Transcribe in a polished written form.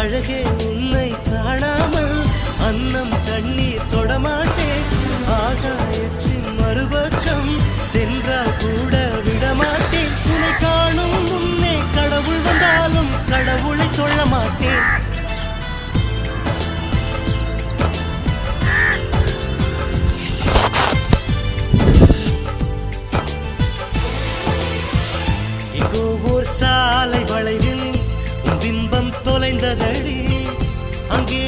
அழகே உன்னை காணாமல் அன்னம் தண்ணீர் தொடமாட்டேன். ஆகாயத்தின் மறுபக்கம் சென்றால் கூட விடமாட்டேன். உன்னை காணும் முன்னே கடவுள் வந்தாலும் கடவுளை சொல்ல மாட்டேன். எங்கோ ஓர் சாலை வளைவில் உன் பிம்பம் தொலைந்ததடி. அங்கே